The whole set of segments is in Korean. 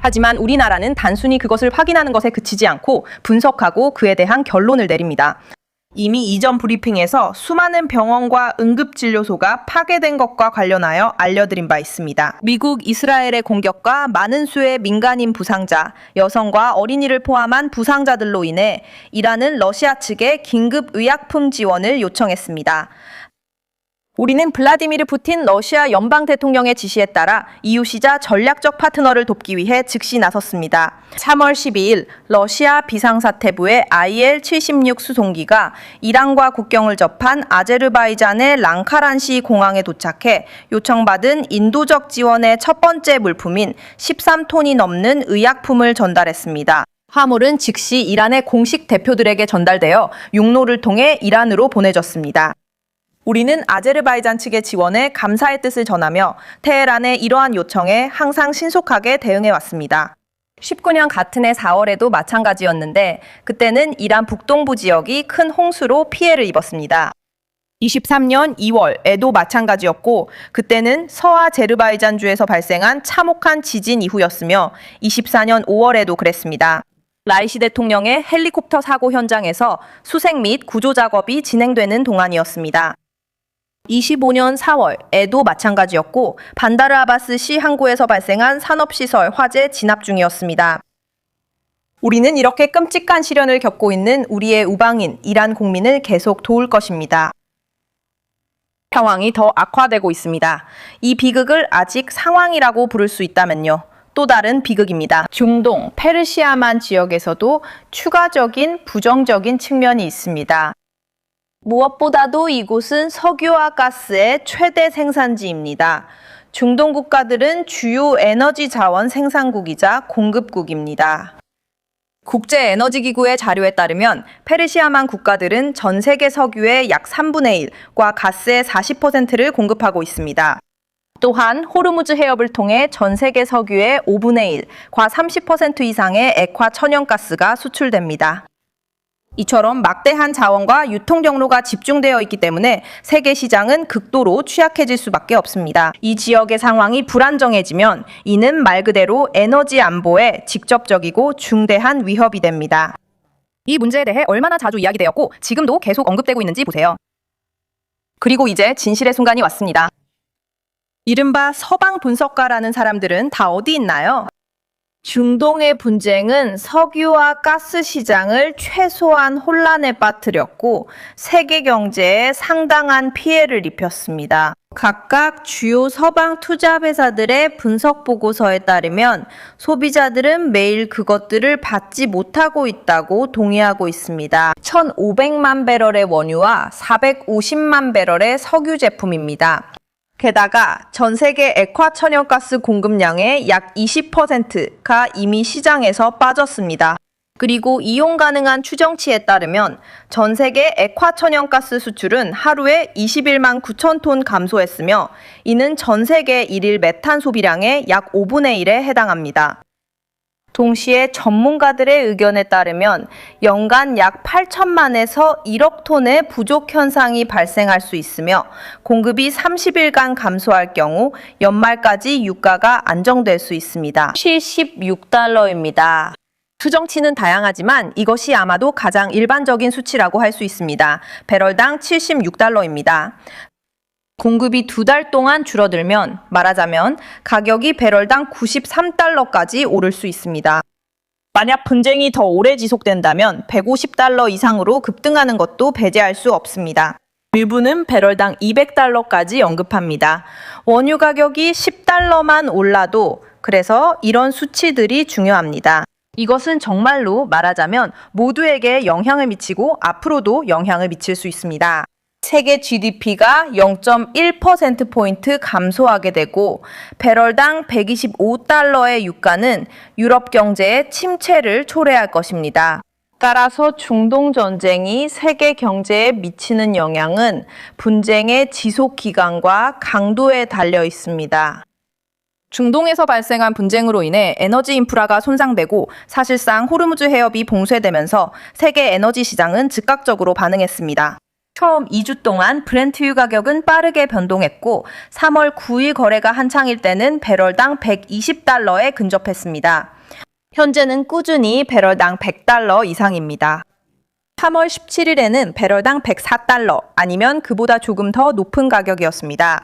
하지만 우리나라는 단순히 그것을 확인하는 것에 그치지 않고 분석하고 그에 대한 결론을 내립니다. 이미 이전 브리핑에서 수많은 병원과 응급진료소가 파괴된 것과 관련하여 알려드린 바 있습니다. 미국 이스라엘의 공격과 많은 수의 민간인 부상자, 여성과 어린이를 포함한 부상자들로 인해 이란은 러시아 측에 긴급 의약품 지원을 요청했습니다. 우리는 블라디미르 푸틴 러시아 연방 대통령의 지시에 따라 이웃이자 전략적 파트너를 돕기 위해 즉시 나섰습니다. 3월 12일 러시아 비상사태부의 IL-76 수송기가 이란과 국경을 접한 아제르바이잔의 랑카란시 공항에 도착해 요청받은 인도적 지원의 첫 번째 물품인 13톤이 넘는 의약품을 전달했습니다. 화물은 즉시 이란의 공식 대표들에게 전달되어 육로를 통해 이란으로 보내졌습니다. 우리는 아제르바이잔 측의 지원에 감사의 뜻을 전하며 테헤란의 이러한 요청에 항상 신속하게 대응해왔습니다. 19년 같은 해 4월에도 마찬가지였는데 그때는 이란 북동부 지역이 큰 홍수로 피해를 입었습니다. 23년 2월에도 마찬가지였고 그때는 서아제르바이잔주에서 발생한 참혹한 지진 이후였으며 24년 5월에도 그랬습니다. 라이시 대통령의 헬리콥터 사고 현장에서 수색 및 구조 작업이 진행되는 동안이었습니다. 25년 4월에도 마찬가지였고 반다르 아바스 시 항구에서 발생한 산업시설 화재 진압 중이었습니다. 우리는 이렇게 끔찍한 시련을 겪고 있는 우리의 우방인 이란 국민을 계속 도울 것입니다. 상황이 더 악화되고 있습니다. 이 비극을 아직 상황이라고 부를 수 있다면요. 또 다른 비극입니다. 중동, 페르시아만 지역에서도 추가적인 부정적인 측면이 있습니다. 무엇보다도 이곳은 석유와 가스의 최대 생산지입니다. 중동 국가들은 주요 에너지 자원 생산국이자 공급국입니다. 국제에너지기구의 자료에 따르면 페르시아만 국가들은 전 세계 석유의 약 3분의 1과 가스의 40%를 공급하고 있습니다. 또한 호르무즈 해협을 통해 전 세계 석유의 5분의 1과 30% 이상의 액화 천연가스가 수출됩니다. 이처럼 막대한 자원과 유통 경로가 집중되어 있기 때문에 세계 시장은 극도로 취약해질 수밖에 없습니다. 이 지역의 상황이 불안정해지면 이는 말 그대로 에너지 안보에 직접적이고 중대한 위협이 됩니다. 이 문제에 대해 얼마나 자주 이야기되었고 지금도 계속 언급되고 있는지 보세요. 그리고 이제 진실의 순간이 왔습니다. 이른바 서방 분석가라는 사람들은 다 어디 있나요? 중동의 분쟁은 석유와 가스 시장을 최소한 혼란에 빠뜨렸고 세계 경제에 상당한 피해를 입혔습니다. 각각 주요 서방 투자 회사들의 분석 보고서에 따르면 소비자들은 매일 그것들을 받지 못하고 있다고 동의하고 있습니다. 1,500만 배럴의 원유와 450만 배럴의 석유 제품입니다. 게다가 전 세계 액화 천연가스 공급량의 약 20%가 이미 시장에서 빠졌습니다. 그리고 이용 가능한 추정치에 따르면 전 세계 액화 천연가스 수출은 하루에 21만 9천 톤 감소했으며 이는 전 세계 일일 메탄 소비량의 약 5분의 1에 해당합니다. 동시에 전문가들의 의견에 따르면 연간 약 8천만에서 1억 톤의 부족 현상이 발생할 수 있으며 공급이 30일간 감소할 경우 연말까지 유가가 안정될 수 있습니다. 76달러입니다. 추정치는 다양하지만 이것이 아마도 가장 일반적인 수치라고 할 수 있습니다. 배럴당 76달러입니다. 공급이 2달 동안 줄어들면 말하자면 가격이 배럴당 93달러까지 오를 수 있습니다. 만약 분쟁이 더 오래 지속된다면 150달러 이상으로 급등하는 것도 배제할 수 없습니다. 일부는 배럴당 200달러까지 언급합니다. 원유 가격이 10달러만 올라도 그래서 이런 수치들이 중요합니다. 이것은 정말로 말하자면 모두에게 영향을 미치고 앞으로도 영향을 미칠 수 있습니다. 세계 GDP가 0.1%포인트 감소하게 되고 배럴당 125달러의 유가는 유럽 경제의 침체를 초래할 것입니다. 따라서 중동 전쟁이 세계 경제에 미치는 영향은 분쟁의 지속 기간과 강도에 달려 있습니다. 중동에서 발생한 분쟁으로 인해 에너지 인프라가 손상되고 사실상 호르무즈 해협이 봉쇄되면서 세계 에너지 시장은 즉각적으로 반응했습니다. 처음 2주 동안 브렌트유 가격은 빠르게 변동했고 3월 9일 거래가 한창일 때는 배럴당 120달러에 근접했습니다. 현재는 꾸준히 배럴당 100달러 이상입니다. 3월 17일에는 배럴당 104달러 아니면 그보다 조금 더 높은 가격이었습니다.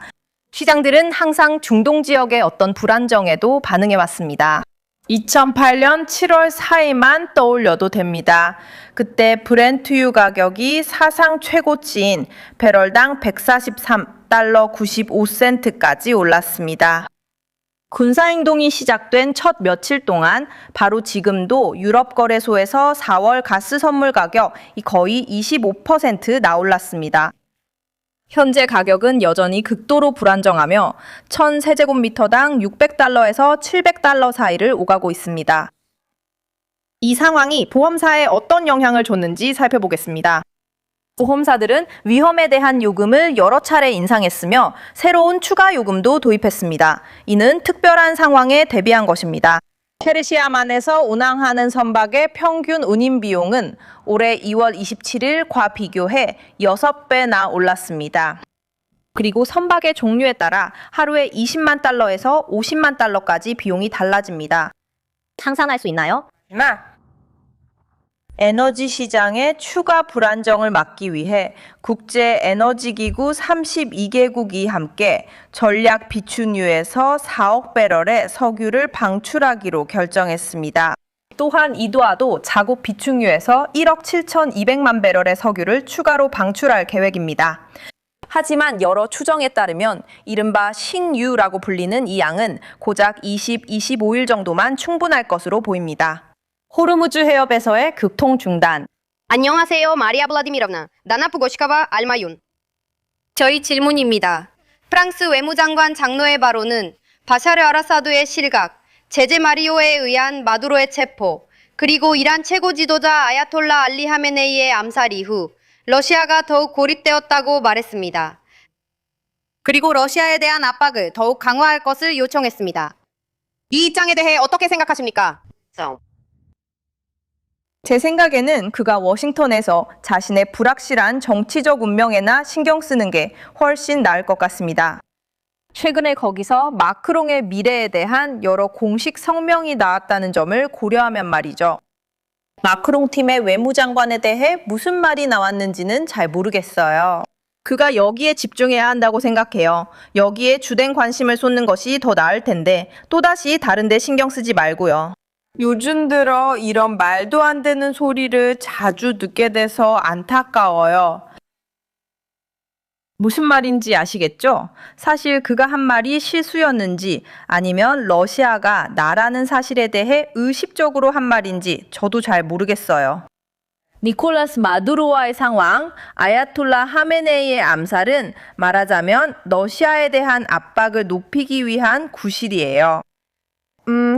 시장들은 항상 중동 지역의 어떤 불안정에도 반응해왔습니다. 2008년 7월 4일만 떠올려도 됩니다. 그때 브렌트유 가격이 사상 최고치인 배럴당 143달러 95센트까지 올랐습니다. 군사행동이 시작된 첫 며칠 동안 바로 지금도 유럽 거래소에서 4월 가스 선물 가격이 거의 25% 나올랐습니다. 현재 가격은 여전히 극도로 불안정하며 1000세제곱미터당 600달러에서 700달러 사이를 오가고 있습니다. 이 상황이 보험사에 어떤 영향을 줬는지 살펴보겠습니다. 보험사들은 위험에 대한 요금을 여러 차례 인상했으며 새로운 추가 요금도 도입했습니다. 이는 특별한 상황에 대비한 것입니다. 페르시아만에서 운항하는 선박의 평균 운임 비용은 올해 2월 27일과 비교해 6배나 올랐습니다. 그리고 선박의 종류에 따라 하루에 20만 달러에서 50만 달러까지 비용이 달라집니다. 상상할 수 있나요? 에너지 시장의 추가 불안정을 막기 위해 국제에너지기구 32개국이 함께 전략 비축유에서 4억 배럴의 석유를 방출하기로 결정했습니다. 또한 이도하도 자국 비축유에서 1억 7,200만 배럴의 석유를 추가로 방출할 계획입니다. 하지만 여러 추정에 따르면 이른바 신유라고 불리는 이 양은 고작 25일 정도만 충분할 것으로 보입니다. 호르무즈 해협에서의 급통 중단. 안녕하세요, 마리아 블라디미rov나. 나나프고시카바 알마윤. 저희 질문입니다. 프랑스 외무장관 장로의 발언은 바샤르 아라사드의 실각, 제재 마리오에 의한 마두로의 체포, 그리고 이란 최고 지도자 아야톨라 알리 하메네이의 암살 이후 러시아가 더욱 고립되었다고 말했습니다. 그리고 러시아에 대한 압박을 더욱 강화할 것을 요청했습니다. 이 입장에 대해 어떻게 생각하십니까? 제 생각에는 그가 워싱턴에서 자신의 불확실한 정치적 운명에나 신경 쓰는 게 훨씬 나을 것 같습니다. 최근에 거기서 마크롱의 미래에 대한 여러 공식 성명이 나왔다는 점을 고려하면 말이죠. 마크롱 팀의 외무장관에 대해 무슨 말이 나왔는지는 잘 모르겠어요. 그가 여기에 집중해야 한다고 생각해요. 여기에 주된 관심을 쏟는 것이 더 나을 텐데 또다시 다른 데 신경 쓰지 말고요. 요즘 들어 이런 말도 안 되는 소리를 자주 듣게 돼서 안타까워요. 무슨 말인지 아시겠죠? 사실 그가 한 말이 실수였는지 아니면 러시아가 나라는 사실에 대해 의식적으로 한 말인지 저도 잘 모르겠어요. 니콜라스 마두로와의 상황, 아야톨라 하메네이의 암살은 말하자면 러시아에 대한 압박을 높이기 위한 구실이에요.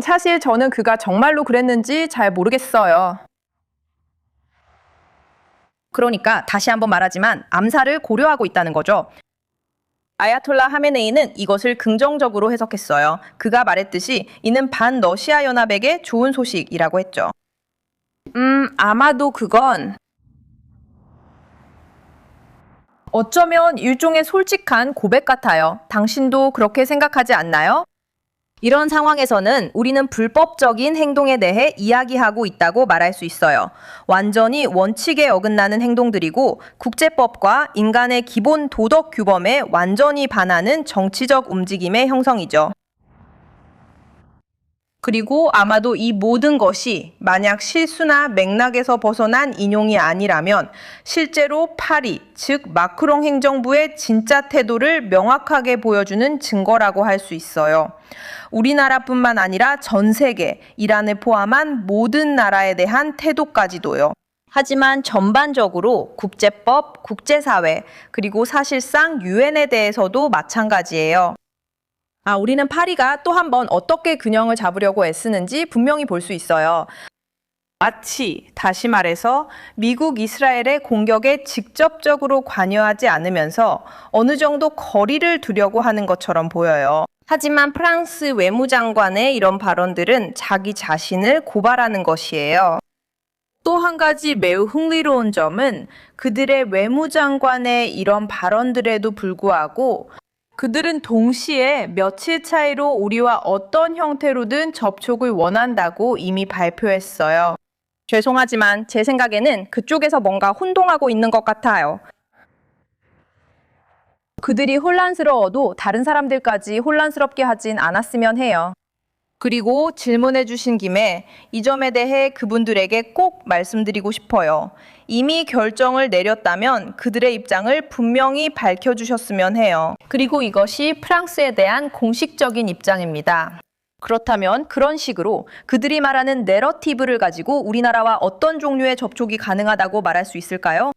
사실 저는 그가 정말로 그랬는지 잘 모르겠어요. 그러니까 다시 한번 말하지만 암살을 고려하고 있다는 거죠. 아야톨라 하메네이는 이것을 긍정적으로 해석했어요. 그가 말했듯이 이는 반러시아 연합에게 좋은 소식이라고 했죠. 아마도 그건 어쩌면 일종의 솔직한 고백 같아요. 당신도 그렇게 생각하지 않나요? 이런 상황에서는 우리는 불법적인 행동에 대해 이야기하고 있다고 말할 수 있어요. 완전히 원칙에 어긋나는 행동들이고 국제법과 인간의 기본 도덕 규범에 완전히 반하는 정치적 움직임의 형성이죠. 그리고 아마도 이 모든 것이 만약 실수나 맥락에서 벗어난 인용이 아니라면 실제로 파리, 즉 마크롱 행정부의 진짜 태도를 명확하게 보여주는 증거라고 할 수 있어요. 우리나라뿐만 아니라 전 세계, 이란을 포함한 모든 나라에 대한 태도까지도요. 하지만 전반적으로 국제법, 국제사회, 그리고 사실상 유엔에 대해서도 마찬가지예요. 우리는 파리가 또 한 번 어떻게 균형을 잡으려고 애쓰는지 분명히 볼 수 있어요. 마치 다시 말해서 미국 이스라엘의 공격에 직접적으로 관여하지 않으면서 어느 정도 거리를 두려고 하는 것처럼 보여요. 하지만 프랑스 외무장관의 이런 발언들은 자기 자신을 고발하는 것이에요. 또 한 가지 매우 흥미로운 점은 그들의 외무장관의 이런 발언들에도 불구하고 그들은 동시에 며칠 차이로 우리와 어떤 형태로든 접촉을 원한다고 이미 발표했어요. 죄송하지만 제 생각에는 그쪽에서 뭔가 혼동하고 있는 것 같아요. 그들이 혼란스러워도 다른 사람들까지 혼란스럽게 하진 않았으면 해요. 그리고 질문해 주신 김에 이 점에 대해 그분들에게 꼭 말씀드리고 싶어요. 이미 결정을 내렸다면 그들의 입장을 분명히 밝혀주셨으면 해요. 그리고 이것이 프랑스에 대한 공식적인 입장입니다. 그렇다면 그런 식으로 그들이 말하는 내러티브를 가지고 우리나라와 어떤 종류의 접촉이 가능하다고 말할 수 있을까요?